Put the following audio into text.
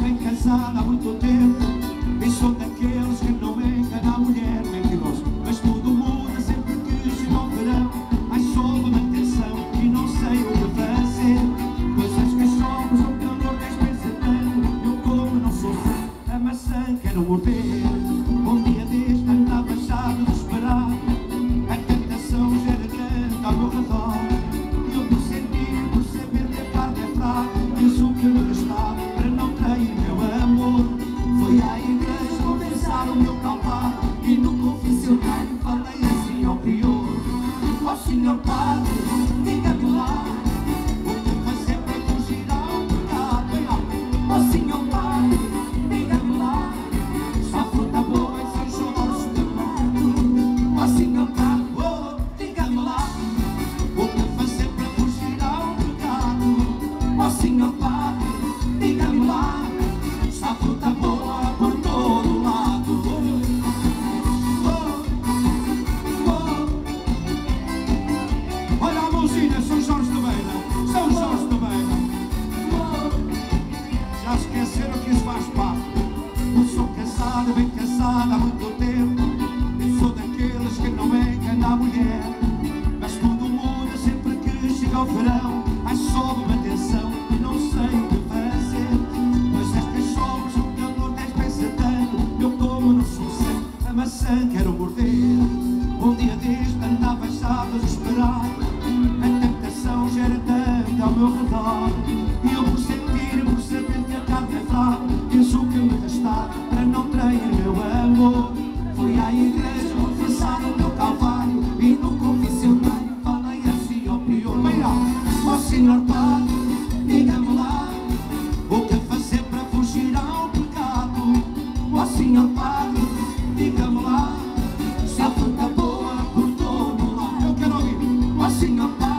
bem casada há muito tempo, e sou daqueles que não engana a mulher, mentiroso. Mas tudo muda sempre que chega o verão. Ai, soube manutenção e não sei o que fazer. Coisas que somos no calor das pensamento. Eu como não sou fã, a maçã quero morder. Um dia deste andava achado desesperado, a tentação já era grande ao meu redor. Eu por sentir, por saber que a carne é fraca, fiz o que me restava para não trair meu amor. Foi à igreja confessar o meu calvário, e no confessionário falei assim ao prior: ó senhor padre, diga-me lá, o que fazer para fugir ao pecado? Ó senhor padre, diga-me lá, só fruta boa em São Jorge de Mato. Ó senhor padre, oh, diga-me lá, o que fazer para fugir ao pecado? Ó senhor padre, diga-me lá, só fruta boa por todo lado. Olha a mãozinha, São Jorge de Beira, São Jorge de Beira. Já esqueceram que isso faz parte. Eu sou casado, bem casado há muito tempo, eu sou daqueles que não engana a mulher. Mas tudo muda sempre que chega o verão. Ai, sobe uma tensão e não sei o que fazer. Mas estas somos o calor das pensa tanto. Eu como não sou sangue, a maçã quero morder. Um dia deste andava achado desesperado, a tentação já era tanta ao meu redor. E eu por sentir, por saber que a carne é fraca, fiz o que me restava para não trair meu amor. Fui à igreja confessar o meu calvário, e no confessionário falei assim ao prior: ó senhor padre, diga-me lá, o que fazer para fugir ao pecado? Ó senhor padre, diga-me lá, se há fruta boa por todo lado. Eu quero ouvir: ó senhor padre,